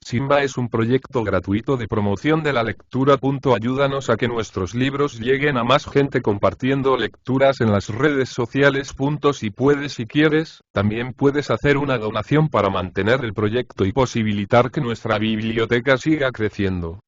Simba es un proyecto gratuito de promoción de la lectura. Ayúdanos a que nuestros libros lleguen a más gente compartiendo lecturas en las redes sociales. Si puedes y quieres, también puedes hacer una donación para mantener el proyecto y posibilitar que nuestra biblioteca siga creciendo.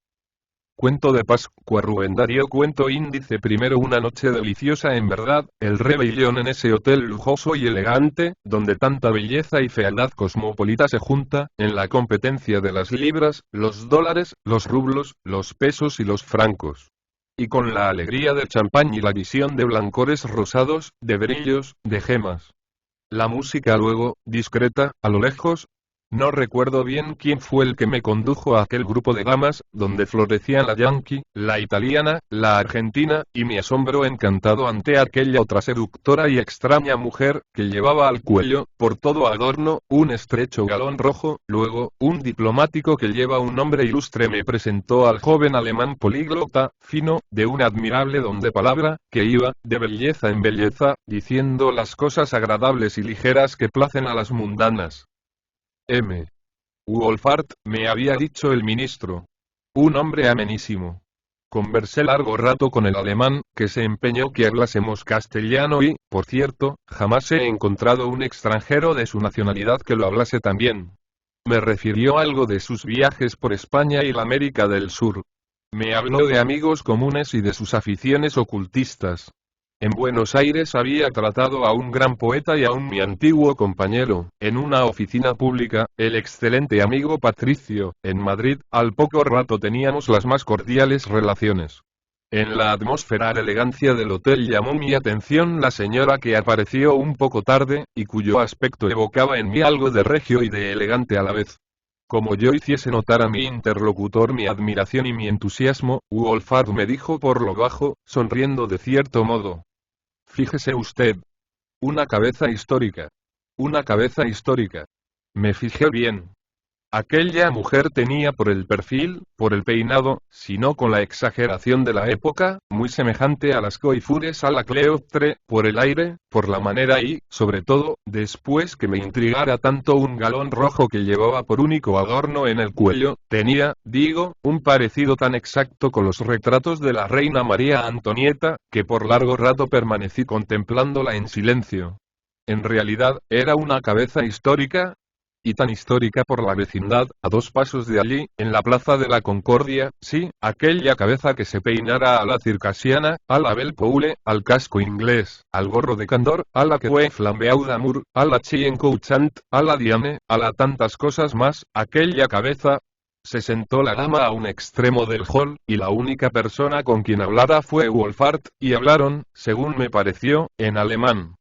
Cuento de Pascua. Rubén Darío. Cuento índice. Primero, una noche deliciosa en verdad, el rebelión en ese hotel lujoso y elegante, donde tanta belleza y fealdad cosmopolita se junta, en la competencia de las libras, los dólares, los rublos, los pesos y los francos. Y con la alegría del champán y la visión de blancores rosados, de brillos, de gemas. La música luego, discreta, a lo lejos. No recuerdo bien quién fue el que me condujo a aquel grupo de damas, donde florecían la yanqui, la italiana, la argentina, y mi asombro encantado ante aquella otra seductora y extraña mujer, que llevaba al cuello, por todo adorno, un estrecho galón rojo. Luego, un diplomático que lleva un nombre ilustre me presentó al joven alemán políglota, fino, de un admirable don de palabra, que iba, de belleza en belleza, diciendo las cosas agradables y ligeras que placen a las mundanas. M. Wolfart, me había dicho el ministro. Un hombre amenísimo. Conversé largo rato con el alemán, que se empeñó que hablásemos castellano y, por cierto, jamás he encontrado un extranjero de su nacionalidad que lo hablase tan bien. Me refirió algo de sus viajes por España y la América del Sur. Me habló de amigos comunes y de sus aficiones ocultistas. En Buenos Aires había tratado a un gran poeta y a mi antiguo compañero, en una oficina pública, el excelente amigo Patricio. En Madrid, al poco rato teníamos las más cordiales relaciones. En la atmósfera y elegancia del hotel llamó mi atención la señora que apareció un poco tarde, y cuyo aspecto evocaba en mí algo de regio y de elegante a la vez. Como yo hiciese notar a mi interlocutor mi admiración y mi entusiasmo, Wolfart me dijo por lo bajo, sonriendo de cierto modo. Fíjese usted. Una cabeza histórica. Una cabeza histórica. Me fijé bien. Aquella mujer tenía por el perfil, por el peinado, si no con la exageración de la época, muy semejante a las coifures a la Cleoptre, por el aire, por la manera y, sobre todo, después que me intrigara tanto un galón rojo que llevaba por único adorno en el cuello, tenía, digo, un parecido tan exacto con los retratos de la reina María Antonieta, que por largo rato permanecí contemplándola en silencio. En realidad, era una cabeza histórica, y tan histórica por la vecindad, a 2 pasos de allí, en la Plaza de la Concordia, sí, aquella cabeza que se peinara a la circasiana, a la Belle Poule, al casco inglés, al gorro de candor, a la que fue flambeau d'amour, a la chien couchant, a la Diane, a la tantas cosas más, aquella cabeza. Se sentó la dama a un extremo del hall, y la única persona con quien hablara fue Wolfart, y hablaron, según me pareció, en alemán.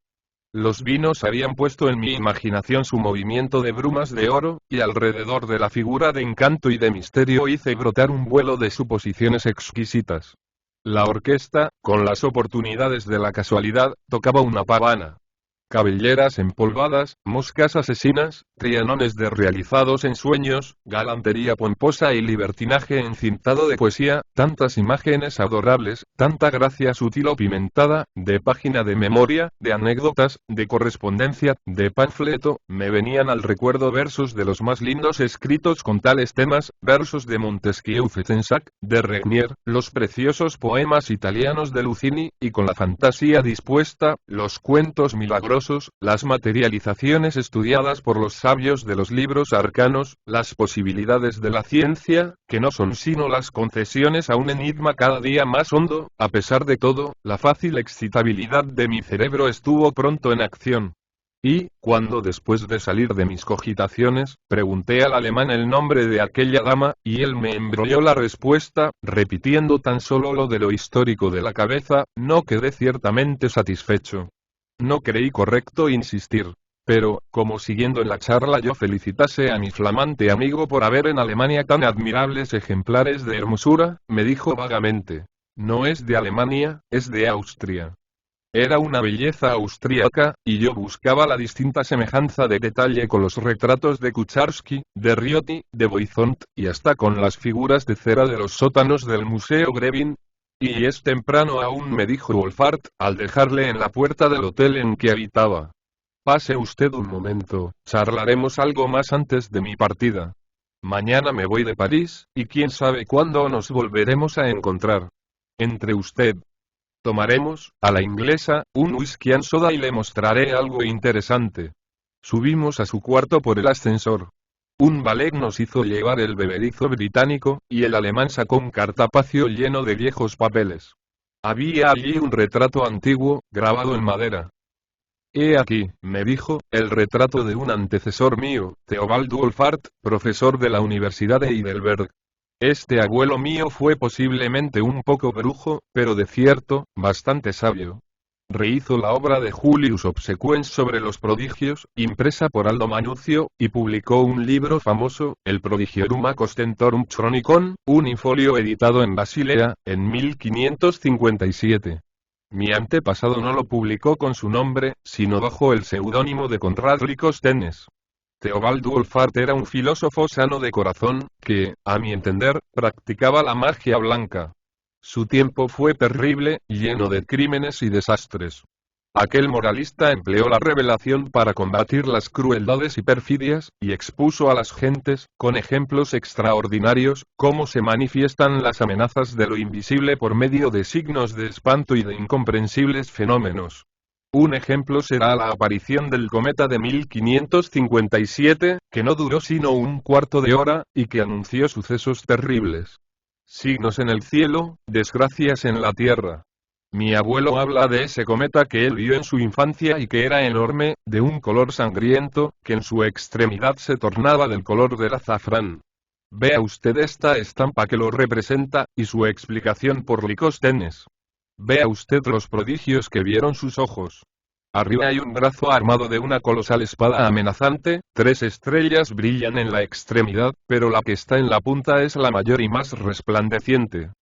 Los vinos habían puesto en mi imaginación su movimiento de brumas de oro, y alrededor de la figura de encanto y de misterio hice brotar un vuelo de suposiciones exquisitas. La orquesta, con las oportunidades de la casualidad, tocaba una pavana. Cabelleras empolvadas, moscas asesinas, trianones de realizados en sueños, galantería pomposa y libertinaje encintado de poesía, tantas imágenes adorables, tanta gracia sutil o pimentada, de página de memoria, de anécdotas, de correspondencia, de panfleto, me venían al recuerdo versos de los más lindos escritos con tales temas, versos de Montesquieu Fezensac, de Regnier, los preciosos poemas italianos de Lucini, y con la fantasía dispuesta, los cuentos milagrosos, las materializaciones estudiadas por los sabios de los libros arcanos, las posibilidades de la ciencia, que no son sino las concesiones a un enigma cada día más hondo. A pesar de todo, la fácil excitabilidad de mi cerebro estuvo pronto en acción. Y, cuando después de salir de mis cogitaciones, pregunté al alemán el nombre de aquella dama, y él me embrolló la respuesta, repitiendo tan solo lo de lo histórico de la cabeza, no quedé ciertamente satisfecho. No creí correcto insistir. Pero, como siguiendo en la charla yo felicitase a mi flamante amigo por haber en Alemania tan admirables ejemplares de hermosura, me dijo vagamente. No es de Alemania, es de Austria. Era una belleza austríaca, y yo buscaba la distinta semejanza de detalle con los retratos de Kucharski, de Riotti, de Boizont, y hasta con las figuras de cera de los sótanos del Museo Grebin. Y es temprano aún, me dijo Wolfart, al dejarle en la puerta del hotel en que habitaba. Pase usted un momento, charlaremos algo más antes de mi partida. Mañana me voy de París, y quién sabe cuándo nos volveremos a encontrar. Entre usted. Tomaremos, a la inglesa, un whisky and soda y le mostraré algo interesante. Subimos a su cuarto por el ascensor. Un valet nos hizo llevar el bebedizo británico, y el alemán sacó un cartapacio lleno de viejos papeles. Había allí un retrato antiguo, grabado en madera. He aquí, me dijo, el retrato de un antecesor mío, Theobald Wolfart, profesor de la Universidad de Heidelberg. Este abuelo mío fue posiblemente un poco brujo, pero de cierto, bastante sabio. Rehizo la obra de Julius Obsequens sobre los prodigios, impresa por Aldo Manucio, y publicó un libro famoso, el Prodigiorum Acostentorum Chronicon, un infolio editado en Basilea, en 1557. Mi antepasado no lo publicó con su nombre, sino bajo el seudónimo de Conrad Licosthenes. Theobald Wolfart era un filósofo sano de corazón, que, a mi entender, practicaba la magia blanca. Su tiempo fue terrible, lleno de crímenes y desastres. Aquel moralista empleó la revelación para combatir las crueldades y perfidias, y expuso a las gentes, con ejemplos extraordinarios, cómo se manifiestan las amenazas de lo invisible por medio de signos de espanto y de incomprensibles fenómenos. Un ejemplo será la aparición del cometa de 1557, que no duró sino un cuarto de hora, y que anunció sucesos terribles. Signos en el cielo, desgracias en la tierra. Mi abuelo habla de ese cometa que él vio en su infancia y que era enorme, de un color sangriento, que en su extremidad se tornaba del color del azafrán. Vea usted esta estampa que lo representa, y su explicación por Licosthenes. Vea usted los prodigios que vieron sus ojos. Arriba hay un brazo armado de una colosal espada amenazante, 3 estrellas brillan en la extremidad, pero la que está en la punta es la mayor y más resplandeciente.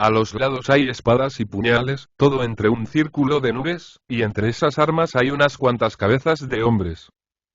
A los lados hay espadas y puñales, todo entre un círculo de nubes, y entre esas armas hay unas cuantas cabezas de hombres.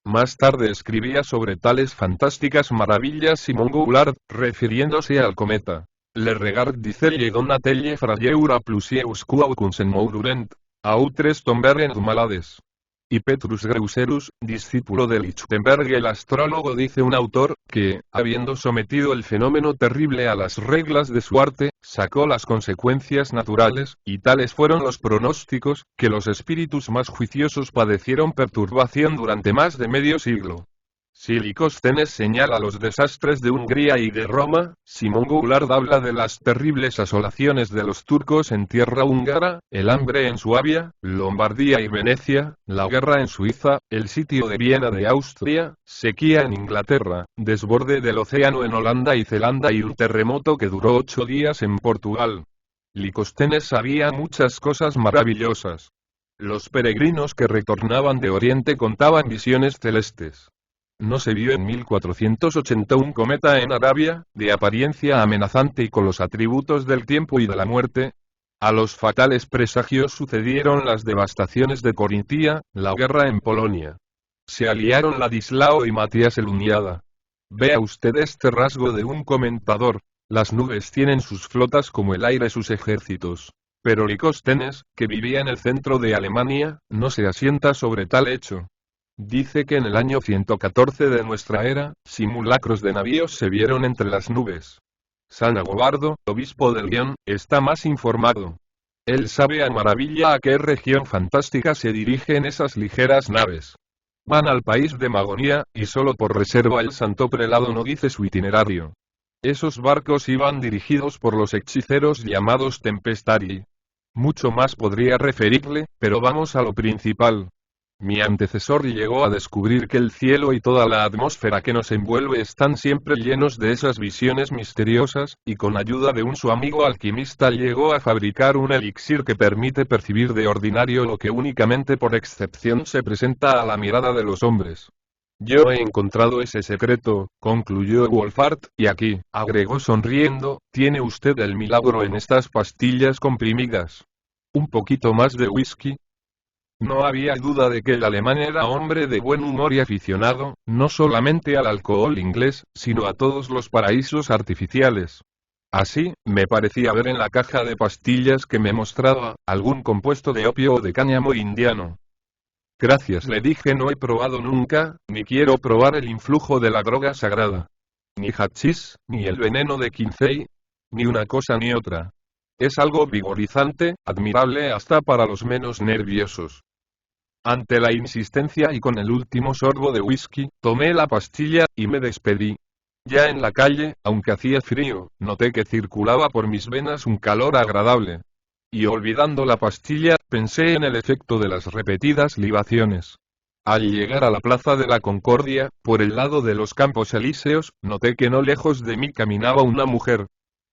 Más tarde escribía sobre tales fantásticas maravillas Simon Goulart, refiriéndose al cometa. Le regard dice Donatelle frayeura plusieurs quaucunsen moururent, autres tomberen malades. Y Petrus Greuserus, discípulo de Lichtenberg el astrólogo, dice un autor, que, habiendo sometido el fenómeno terrible a las reglas de su arte, sacó las consecuencias naturales, y tales fueron los pronósticos, que los espíritus más juiciosos padecieron perturbación durante más de medio siglo. Si Licosthenes señala los desastres de Hungría y de Roma, Simon Goulart habla de las terribles asolaciones de los turcos en tierra húngara, el hambre en Suabia, Lombardía y Venecia, la guerra en Suiza, el sitio de Viena de Austria, sequía en Inglaterra, desborde del océano en Holanda y Zelanda y un terremoto que duró 8 días en Portugal. Licosthenes sabía muchas cosas maravillosas. Los peregrinos que retornaban de Oriente contaban visiones celestes. No se vio en 1480 un cometa en Arabia, de apariencia amenazante y con los atributos del tiempo y de la muerte. A los fatales presagios sucedieron las devastaciones de Corintia, la guerra en Polonia. Se aliaron Ladislao y Matías el Uniada. Vea usted este rasgo de un comentador: las nubes tienen sus flotas como el aire sus ejércitos. Pero Licosthenes, que vivía en el centro de Alemania, no se asienta sobre tal hecho. Dice que en el año 114 de nuestra era, simulacros de navíos se vieron entre las nubes. San Agobardo, obispo del Lyon, está más informado. Él sabe a maravilla a qué región fantástica se dirigen esas ligeras naves. Van al país de Magonia, y solo por reserva el santo prelado no dice su itinerario. Esos barcos iban dirigidos por los hechiceros llamados Tempestarii. Mucho más podría referirle, pero vamos a lo principal. Mi antecesor llegó a descubrir que el cielo y toda la atmósfera que nos envuelve están siempre llenos de esas visiones misteriosas, y con ayuda de su amigo alquimista llegó a fabricar un elixir que permite percibir de ordinario lo que únicamente por excepción se presenta a la mirada de los hombres. Yo he encontrado ese secreto, concluyó Wolfart, y aquí, agregó sonriendo, tiene usted el milagro en estas pastillas comprimidas. ¿Un poquito más de whisky? No había duda de que el alemán era hombre de buen humor y aficionado, no solamente al alcohol inglés, sino a todos los paraísos artificiales. Así, me parecía ver en la caja de pastillas que me mostraba, algún compuesto de opio o de cáñamo indiano. Gracias, le dije, no he probado nunca, ni quiero probar el influjo de la droga sagrada. Ni hachís, ni el veneno de Kinsey, ni una cosa ni otra. Es algo vigorizante, admirable hasta para los menos nerviosos. Ante la insistencia y con el último sorbo de whisky, tomé la pastilla, y me despedí. Ya en la calle, aunque hacía frío, noté que circulaba por mis venas un calor agradable. Y olvidando la pastilla, pensé en el efecto de las repetidas libaciones. Al llegar a la Plaza de la Concordia, por el lado de los Campos Elíseos, noté que no lejos de mí caminaba una mujer.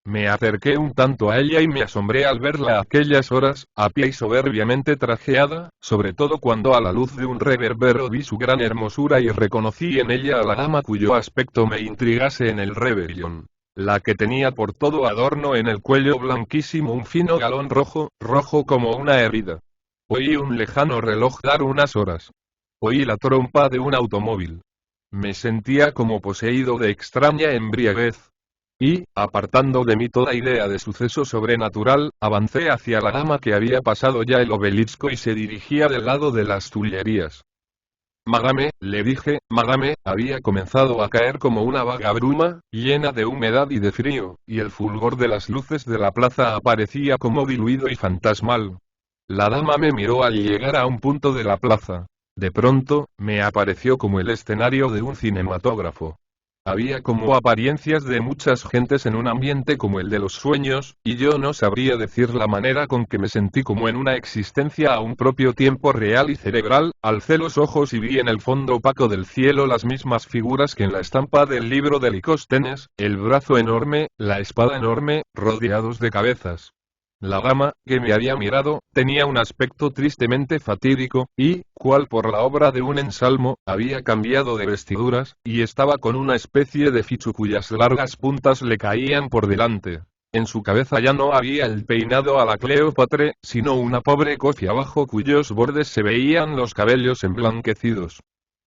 Me acerqué un tanto a ella y me asombré al verla a aquellas horas, a pie y soberbiamente trajeada, sobre todo cuando a la luz de un reverbero vi su gran hermosura y reconocí en ella a la dama cuyo aspecto me intrigase en el Rebellion. La que tenía por todo adorno en el cuello blanquísimo un fino galón rojo, rojo como una herida. Oí un lejano reloj dar unas horas. Oí la trompa de un automóvil. Me sentía como poseído de extraña embriaguez. Y, apartando de mí toda idea de suceso sobrenatural, avancé hacia la dama que había pasado ya el obelisco y se dirigía del lado de las Tullerías. Madame, le dije, Madame, había comenzado a caer como una vaga bruma, llena de humedad y de frío, y el fulgor de las luces de la plaza aparecía como diluido y fantasmal. La dama me miró al llegar a un punto de la plaza. De pronto, me apareció como el escenario de un cinematógrafo. Había como apariencias de muchas gentes en un ambiente como el de los sueños, y yo no sabría decir la manera con que me sentí como en una existencia a un propio tiempo real y cerebral. Alcé los ojos y vi en el fondo opaco del cielo las mismas figuras que en la estampa del libro de Licóstenes, el brazo enorme, la espada enorme, rodeados de cabezas. La dama, que me había mirado, tenía un aspecto tristemente fatídico, y, cual por la obra de un ensalmo, había cambiado de vestiduras, y estaba con una especie de fichu cuyas largas puntas le caían por delante. En su cabeza ya no había el peinado a la Cleópatra, sino una pobre cofia bajo cuyos bordes se veían los cabellos emblanquecidos.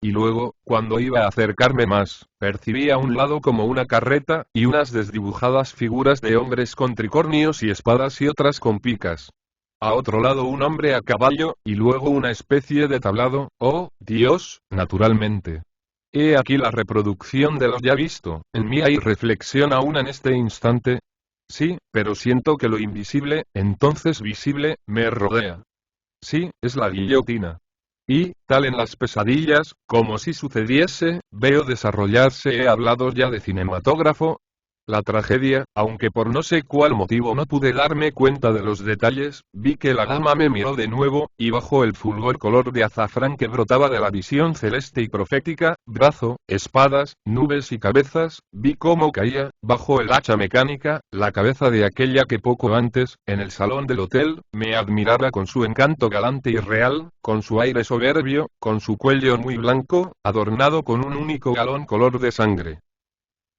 Y luego, cuando iba a acercarme más, percibí a un lado como una carreta, y unas desdibujadas figuras de hombres con tricornios y espadas y otras con picas. A otro lado un hombre a caballo, y luego una especie de tablado, oh, Dios, naturalmente. He aquí la reproducción de lo ya visto, en mí hay reflexión aún en este instante. Sí, pero siento que lo invisible, entonces visible, me rodea. Sí, es la guillotina. Y, tal en las pesadillas, como si sucediese, veo desarrollarse. He hablado ya de cinematógrafo. La tragedia, aunque por no sé cuál motivo no pude darme cuenta de los detalles, vi que la dama me miró de nuevo, y bajo el fulgor color de azafrán que brotaba de la visión celeste y profética, brazo, espadas, nubes y cabezas, vi cómo caía, bajo el hacha mecánica, la cabeza de aquella que poco antes, en el salón del hotel, me admirara con su encanto galante y real, con su aire soberbio, con su cuello muy blanco, adornado con un único galón color de sangre.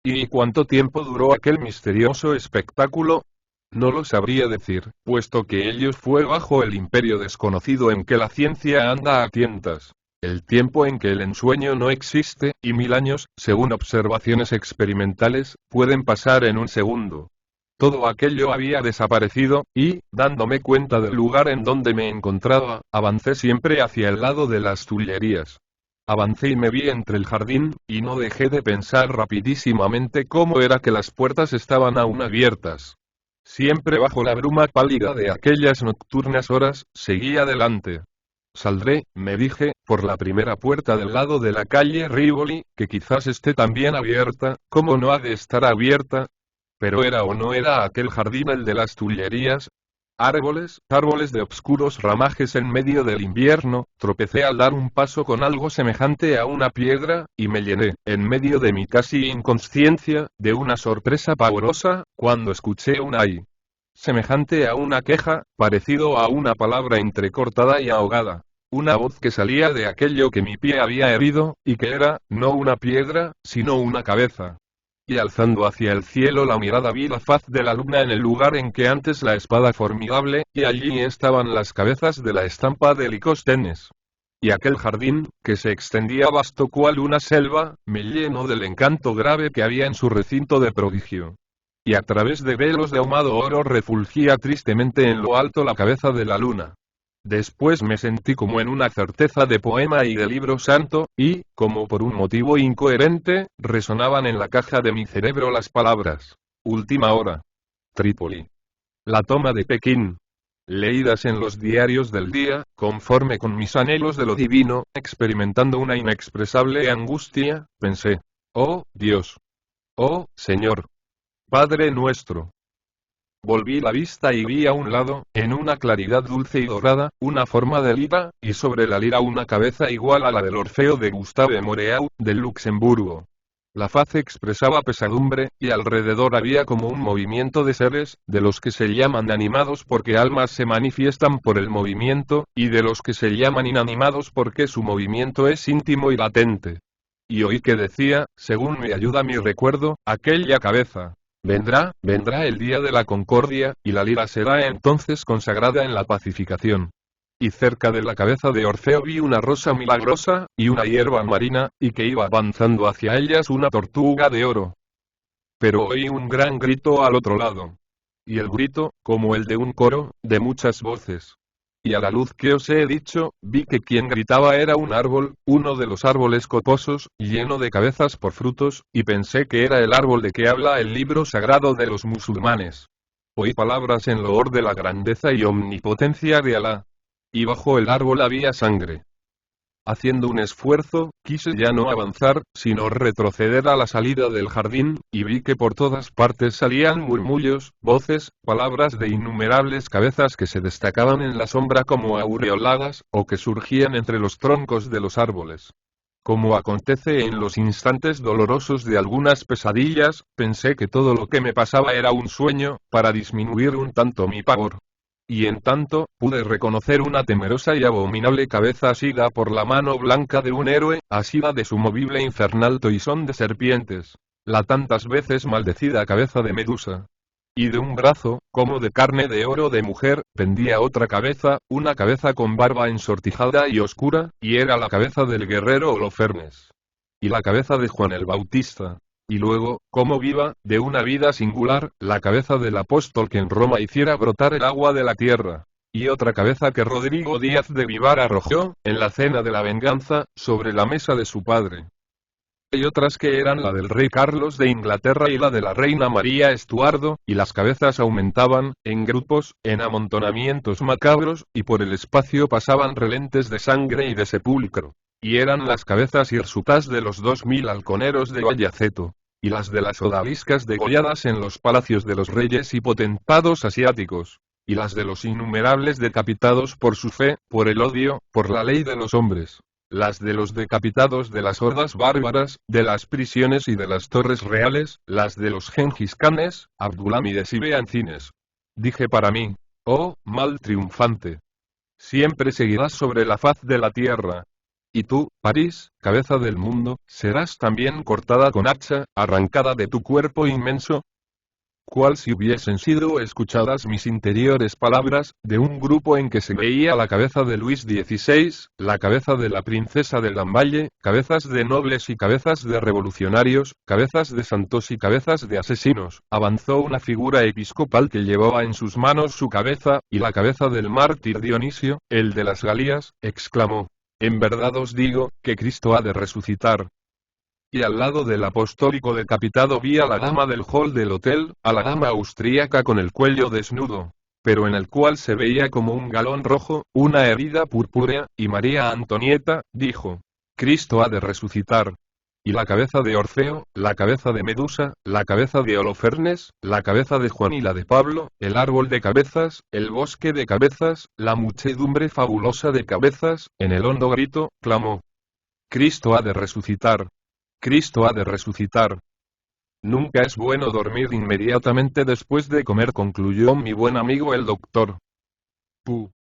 ¿Y cuánto tiempo duró aquel misterioso espectáculo? No lo sabría decir, puesto que ello fue bajo el imperio desconocido en que la ciencia anda a tientas. El tiempo en que el ensueño no existe, y 1000 años, según observaciones experimentales, pueden pasar en un segundo. Todo aquello había desaparecido, y, dándome cuenta del lugar en donde me encontraba, avancé siempre hacia el lado de las Tullerías. Avancé y me vi entre el jardín, y no dejé de pensar rapidísimamente cómo era que las puertas estaban aún abiertas. Siempre bajo la bruma pálida de aquellas nocturnas horas, seguí adelante. Saldré, me dije, por la primera puerta del lado de la calle Rivoli, que quizás esté también abierta. ¿Cómo no ha de estar abierta? Pero ¿era o no era aquel jardín el de las Tullerías? Árboles, árboles de obscuros ramajes en medio del invierno. Tropecé al dar un paso con algo semejante a una piedra, y me llené, en medio de mi casi inconsciencia, de una sorpresa pavorosa, cuando escuché un ay. Semejante a una queja, parecido a una palabra entrecortada y ahogada. Una voz que salía de aquello que mi pie había herido, y que era, no una piedra, sino una cabeza. Y alzando hacia el cielo la mirada vi la faz de la luna en el lugar en que antes la espada formidable, y allí estaban las cabezas de la estampa de Licóstenes. Y aquel jardín, que se extendía vasto cual una selva, me llenó del encanto grave que había en su recinto de prodigio. Y a través de velos de ahumado oro refulgía tristemente en lo alto la cabeza de la luna. Después me sentí como en una certeza de poema y de libro santo, y, como por un motivo incoherente, resonaban en la caja de mi cerebro las palabras: última hora. Trípoli. La toma de Pekín. Leídas en los diarios del día, conforme con mis anhelos de lo divino, experimentando una inexpresable angustia, pensé: oh, Dios. Oh, Señor. Padre nuestro. Volví la vista y vi a un lado, en una claridad dulce y dorada, una forma de lira, y sobre la lira una cabeza igual a la del Orfeo de Gustave Moreau, del Luxemburgo. La faz expresaba pesadumbre, y alrededor había como un movimiento de seres, de los que se llaman animados porque almas se manifiestan por el movimiento, y de los que se llaman inanimados porque su movimiento es íntimo y latente. Y oí que decía, según me ayuda mi recuerdo, aquella cabeza: vendrá el día de la concordia, y la lira será entonces consagrada en la pacificación. Y cerca de la cabeza de Orfeo vi una rosa milagrosa, y una hierba marina, y que iba avanzando hacia ellas una tortuga de oro. Pero oí un gran grito al otro lado. Y el grito, como el de un coro, de muchas voces. Y a la luz que os he dicho, vi que quien gritaba era un árbol, uno de los árboles coposos, lleno de cabezas por frutos, y pensé que era el árbol de que habla el libro sagrado de los musulmanes. Oí palabras en loor de la grandeza y omnipotencia de Alá. Y bajo el árbol había sangre. Haciendo un esfuerzo, quise ya no avanzar, sino retroceder a la salida del jardín, y vi que por todas partes salían murmullos, voces, palabras de innumerables cabezas que se destacaban en la sombra como aureoladas, o que surgían entre los troncos de los árboles. Como acontece en los instantes dolorosos de algunas pesadillas, pensé que todo lo que me pasaba era un sueño, para disminuir un tanto mi pavor. Y en tanto, pude reconocer una temerosa y abominable cabeza asida por la mano blanca de un héroe, asida de su movible infernal toisón de serpientes. La tantas veces maldecida cabeza de Medusa. Y de un brazo, como de carne de oro de mujer, pendía otra cabeza, una cabeza con barba ensortijada y oscura, y era la cabeza del guerrero Holofernes. Y la cabeza de Juan el Bautista. Y luego, como viva, de una vida singular, la cabeza del apóstol que en Roma hiciera brotar el agua de la tierra. Y otra cabeza que Rodrigo Díaz de Vivar arrojó, en la cena de la venganza, sobre la mesa de su padre. Y otras que eran la del rey Carlos de Inglaterra y la de la reina María Estuardo, y las cabezas aumentaban, en grupos, en amontonamientos macabros, y por el espacio pasaban relentes de sangre y de sepulcro. Y eran las cabezas hirsutas de los 2000 halconeros de Ayaceto, y las de las odaliscas degolladas en los palacios de los reyes y potentados asiáticos, y las de los innumerables decapitados por su fe, por el odio, por la ley de los hombres, las de los decapitados de las hordas bárbaras, de las prisiones y de las torres reales, las de los Gengis Khanes, Abdulhámides y Beancines. Dije para mí: oh, mal triunfante. Siempre seguirás sobre la faz de la tierra. Y tú, París, cabeza del mundo, serás también cortada con hacha, arrancada de tu cuerpo inmenso. Cual si hubiesen sido escuchadas mis interiores palabras, de un grupo en que se veía la cabeza de Luis XVI, la cabeza de la princesa de Lamballe, cabezas de nobles y cabezas de revolucionarios, cabezas de santos y cabezas de asesinos. Avanzó una figura episcopal que llevaba en sus manos su cabeza, y la cabeza del mártir Dionisio, el de las Galías, exclamó: en verdad os digo, que Cristo ha de resucitar. Y al lado del apostólico decapitado vi a la dama del hall del hotel, a la dama austríaca con el cuello desnudo, pero en el cual se veía como un galón rojo, una herida purpúrea, y María Antonieta, dijo: Cristo ha de resucitar. Y la cabeza de Orfeo, la cabeza de Medusa, la cabeza de Holofernes, la cabeza de Juan y la de Pablo, el árbol de cabezas, el bosque de cabezas, la muchedumbre fabulosa de cabezas, en el hondo grito, clamó: Cristo ha de resucitar. Cristo ha de resucitar. Nunca es bueno dormir inmediatamente después de comer, concluyó mi buen amigo el doctor. Puh.